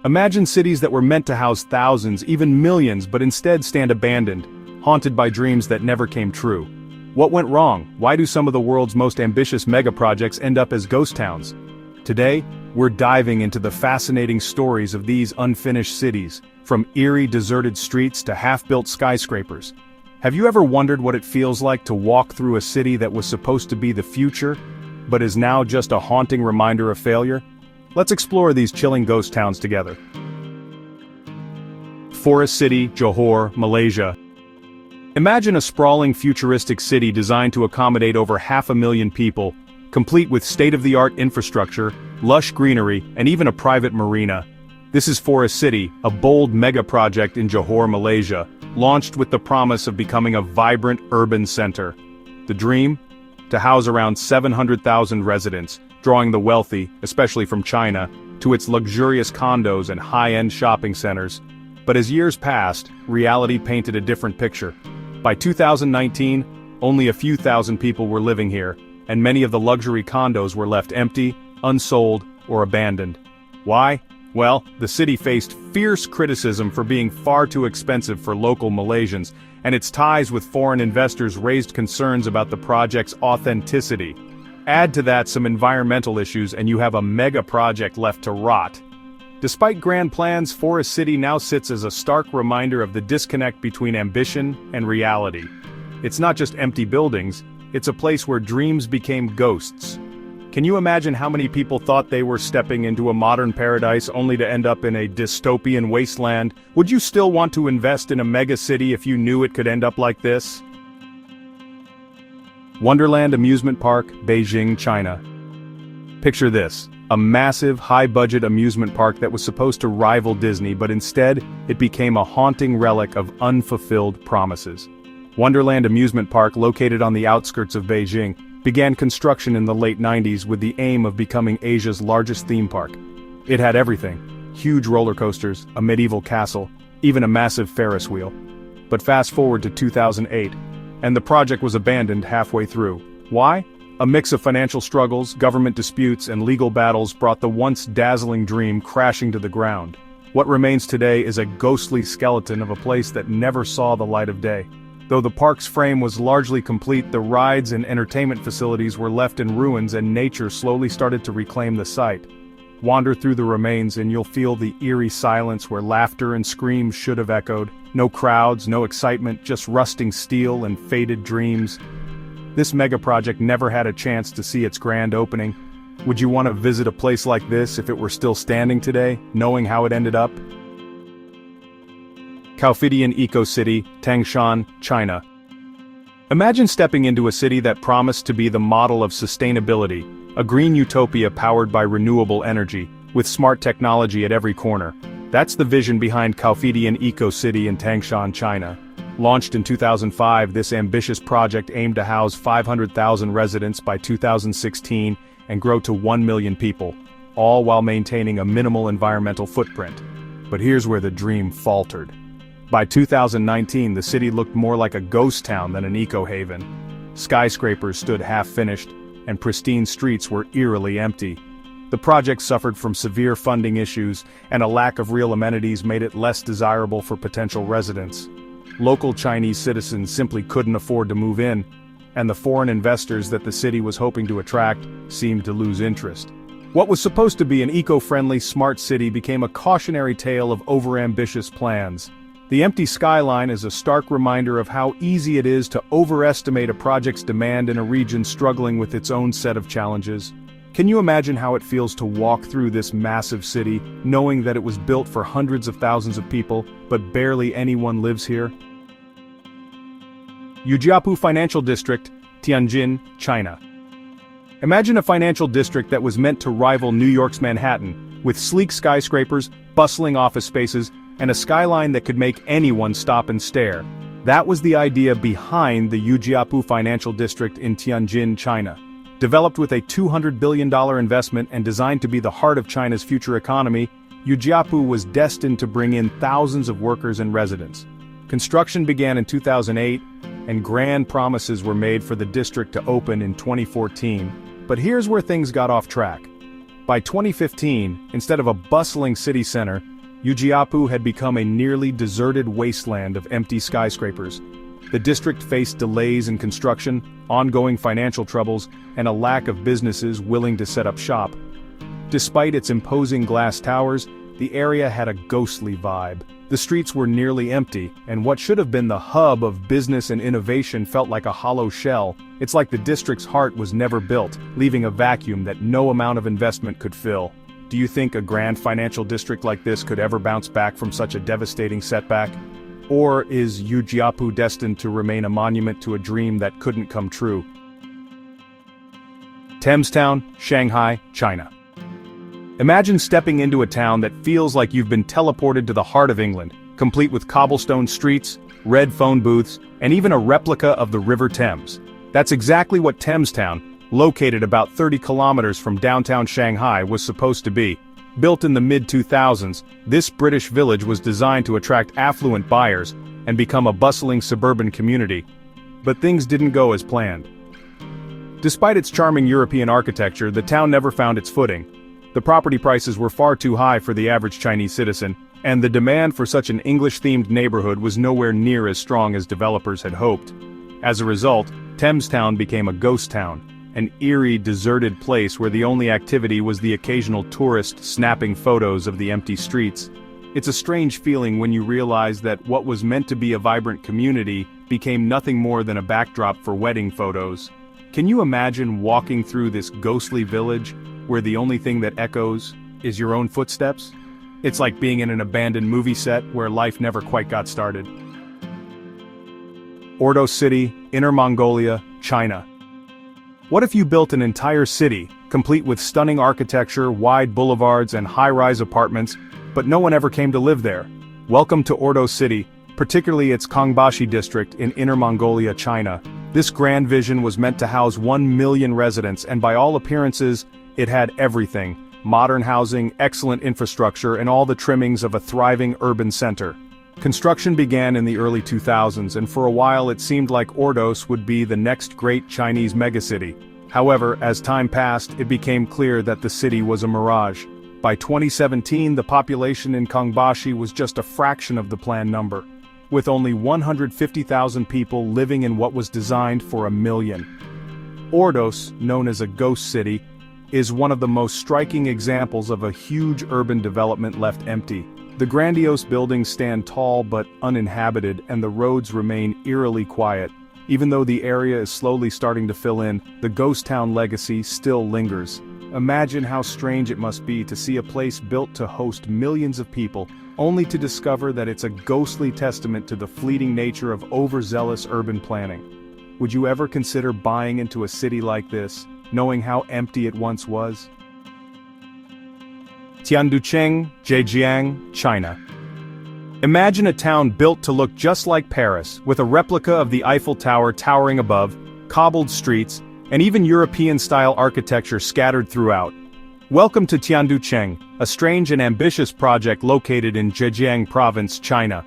Imagine cities that were meant to house thousands, even millions, but instead stand abandoned, haunted by dreams that never came true. What went wrong? Why do some of the world's most ambitious mega-projects end up as ghost towns? Today, we're diving into the fascinating stories of these unfinished cities, from eerie deserted streets to half-built skyscrapers. Have you ever wondered what it feels like to walk through a city that was supposed to be the future, but is now just a haunting reminder of failure? Let's explore these chilling ghost towns together. Forest City, Johor, Malaysia. Imagine a sprawling futuristic city designed to accommodate over 500,000 people, complete with state-of-the-art infrastructure, lush greenery, and even a private marina. This is Forest City, a bold mega-project in Johor, Malaysia, launched with the promise of becoming a vibrant urban center. The dream? To house around 700,000 residents, drawing the wealthy, especially from China, to its luxurious condos and high-end shopping centers. But as years passed, reality painted a different picture. By 2019, only a few thousand people were living here, and many of the luxury condos were left empty, unsold, or abandoned. Why? Well, the city faced fierce criticism for being far too expensive for local Malaysians, and its ties with foreign investors raised concerns about the project's authenticity. Add to that some environmental issues and you have a mega project left to rot. Despite grand plans, Forest City now sits as a stark reminder of the disconnect between ambition and reality. It's not just empty buildings, it's a place where dreams became ghosts. Can you imagine how many people thought they were stepping into a modern paradise only to end up in a dystopian wasteland? Would you still want to invest in a mega city if you knew it could end up like this? Wonderland Amusement Park, Beijing, China. Picture this, a massive, high-budget amusement park that was supposed to rival Disney, but instead, it became a haunting relic of unfulfilled promises. Wonderland Amusement Park, located on the outskirts of Beijing, began construction in the late 90s with the aim of becoming Asia's largest theme park. It had everything: huge roller coasters, a medieval castle, even a massive Ferris wheel. But fast forward to 2008, and the project was abandoned halfway through. Why? A mix of financial struggles, government disputes, and legal battles brought the once dazzling dream crashing to the ground. What remains today is a ghostly skeleton of a place that never saw the light of day. Though the park's frame was largely complete, the rides and entertainment facilities were left in ruins and nature slowly started to reclaim the site. Wander through the remains and you'll feel the eerie silence where laughter and screams should have echoed. No crowds, no excitement, just rusting steel and faded dreams. This mega project never had a chance to see its grand opening. Would you want to visit a place like this if it were still standing today, knowing how it ended up? Caofeidian Eco-City, Tangshan, China. Imagine stepping into a city that promised to be the model of sustainability, a green utopia powered by renewable energy, with smart technology at every corner. That's the vision behind Caofeidian Eco-City in Tangshan, China. Launched in 2005, this ambitious project aimed to house 500,000 residents by 2016 and grow to 1 million people, all while maintaining a minimal environmental footprint. But here's where the dream faltered. By 2019, the city looked more like a ghost town than an eco-haven. Skyscrapers stood half-finished, and pristine streets were eerily empty. The project suffered from severe funding issues, and a lack of real amenities made it less desirable for potential residents. Local Chinese citizens simply couldn't afford to move in, and the foreign investors that the city was hoping to attract seemed to lose interest. What was supposed to be an eco-friendly, smart city became a cautionary tale of overambitious plans. The empty skyline is a stark reminder of how easy it is to overestimate a project's demand in a region struggling with its own set of challenges. Can you imagine how it feels to walk through this massive city, knowing that it was built for hundreds of thousands of people, but barely anyone lives here? Yujiapu Financial District, Tianjin, China. Imagine a financial district that was meant to rival New York's Manhattan, with sleek skyscrapers, bustling office spaces, and a skyline that could make anyone stop and stare. That was the idea behind the Yujiapu Financial District in Tianjin, China. Developed with a $200 billion investment and designed to be the heart of China's future economy, Yujiapu was destined to bring in thousands of workers and residents. Construction began in 2008, and grand promises were made for the district to open in 2014. But here's where things got off track. By 2015, instead of a bustling city center, Yujiapu had become a nearly deserted wasteland of empty skyscrapers. The district faced delays in construction, ongoing financial troubles, and a lack of businesses willing to set up shop. Despite its imposing glass towers, the area had a ghostly vibe. The streets were nearly empty, and what should have been the hub of business and innovation felt like a hollow shell. It's like the district's heart was never built, leaving a vacuum that no amount of investment could fill. Do you think a grand financial district like this could ever bounce back from such a devastating setback? Or is Yujiapu destined to remain a monument to a dream that couldn't come true? Thames Town, Shanghai, China. Imagine stepping into a town that feels like you've been teleported to the heart of England, complete with cobblestone streets, red phone booths, and even a replica of the River Thames. That's exactly what Thames Town, located about 30 kilometers from downtown Shanghai, was supposed to be. Built in the mid-2000s, this British village was designed to attract affluent buyers and become a bustling suburban community. But things didn't go as planned. Despite its charming European architecture, the town never found its footing. The property prices were far too high for the average Chinese citizen, and the demand for such an English-themed neighborhood was nowhere near as strong as developers had hoped. As a result, Thames Town became a ghost town, an eerie, deserted place where the only activity was the occasional tourist snapping photos of the empty streets. It's a strange feeling when you realize that what was meant to be a vibrant community became nothing more than a backdrop for wedding photos. Can you imagine walking through this ghostly village, where the only thing that echoes is your own footsteps? It's like being in an abandoned movie set where life never quite got started. Ordos City, Inner Mongolia, China. What if you built an entire city, complete with stunning architecture, wide boulevards, and high-rise apartments, but no one ever came to live there? Welcome to Ordos City, particularly its Kangbashi district in Inner Mongolia, China. This grand vision was meant to house 1 million residents, and by all appearances, it had everything: modern housing, excellent infrastructure, and all the trimmings of a thriving urban center. Construction began in the early 2000s, and for a while it seemed like Ordos would be the next great Chinese megacity. However, as time passed, it became clear that the city was a mirage. By 2017, the population in Kangbashi was just a fraction of the planned number, with only 150,000 people living in what was designed for 1 million. Ordos, known as a ghost city, is one of the most striking examples of a huge urban development left empty. The grandiose buildings stand tall but uninhabited, and the roads remain eerily quiet. Even though the area is slowly starting to fill in, the ghost town legacy still lingers. Imagine how strange it must be to see a place built to host millions of people, only to discover that it's a ghostly testament to the fleeting nature of overzealous urban planning. Would you ever consider buying into a city like this, knowing how empty it once was? Tianducheng, Zhejiang, China. Imagine a town built to look just like Paris, with a replica of the Eiffel Tower towering above, cobbled streets, and even European-style architecture scattered throughout. Welcome to Tianducheng, a strange and ambitious project located in Zhejiang province, China.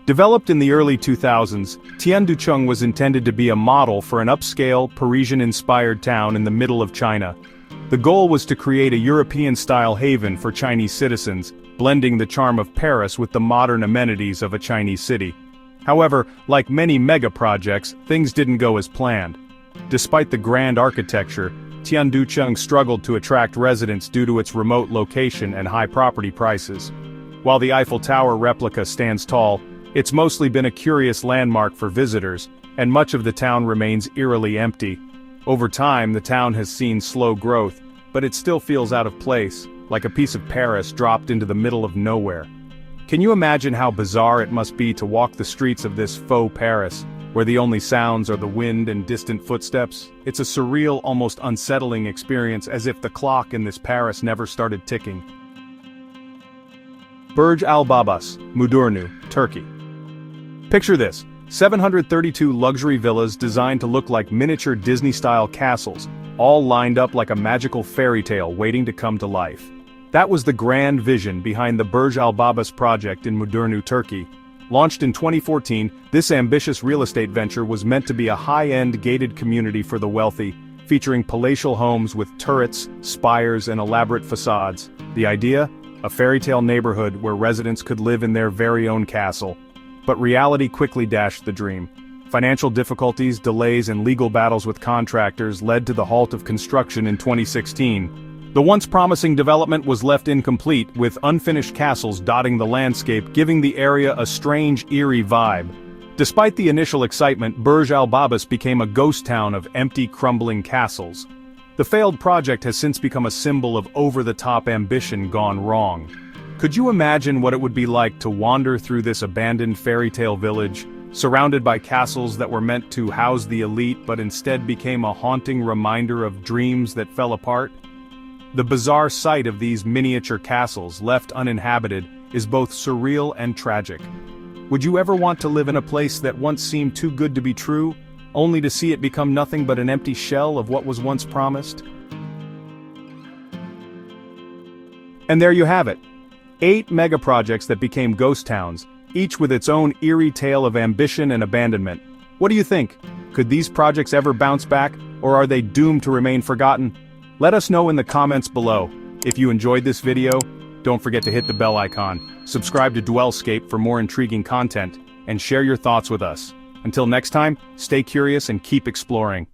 Developed in the early 2000s, Tianducheng was intended to be a model for an upscale, Parisian-inspired town in the middle of China. The goal was to create a European-style haven for Chinese citizens, blending the charm of Paris with the modern amenities of a Chinese city. However, like many mega-projects, things didn't go as planned. Despite the grand architecture, Tianducheng struggled to attract residents due to its remote location and high property prices. While the Eiffel Tower replica stands tall, it's mostly been a curious landmark for visitors, and much of the town remains eerily empty. Over time, the town has seen slow growth, but it still feels out of place, like a piece of Paris dropped into the middle of nowhere. Can you imagine how bizarre it must be to walk the streets of this faux Paris, where the only sounds are the wind and distant footsteps? It's a surreal, almost unsettling experience, as if the clock in this Paris never started ticking. Burj Al Babas, Mudurnu, Turkey. Picture this: 732 luxury villas designed to look like miniature Disney-style castles, all lined up like a magical fairy tale waiting to come to life. That was the grand vision behind the Burj Al Babas project in Mudurnu, Turkey. Launched in 2014, this ambitious real estate venture was meant to be a high-end gated community for the wealthy, featuring palatial homes with turrets, spires, and elaborate facades. The idea? a fairy tale neighborhood where residents could live in their very own castle. But reality quickly dashed the dream. Financial difficulties, delays, and legal battles with contractors led to the halt of construction in 2016. The once promising development was left incomplete, with unfinished castles dotting the landscape, giving the area a strange, eerie vibe. Despite the initial excitement, Burj Al Babas became a ghost town of empty, crumbling castles. The failed project has since become a symbol of over-the-top ambition gone wrong. Could you imagine what it would be like to wander through this abandoned fairy tale village, surrounded by castles that were meant to house the elite but instead became a haunting reminder of dreams that fell apart? The bizarre sight of these miniature castles left uninhabited is both surreal and tragic. Would you ever want to live in a place that once seemed too good to be true, only to see it become nothing but an empty shell of what was once promised? And there you have it. 8 mega-projects that became ghost towns, each with its own eerie tale of ambition and abandonment. What do you think? Could these projects ever bounce back, or are they doomed to remain forgotten? Let us know in the comments below. If you enjoyed this video, don't forget to hit the bell icon, subscribe to Dwellscape for more intriguing content, and share your thoughts with us. Until next time, stay curious and keep exploring.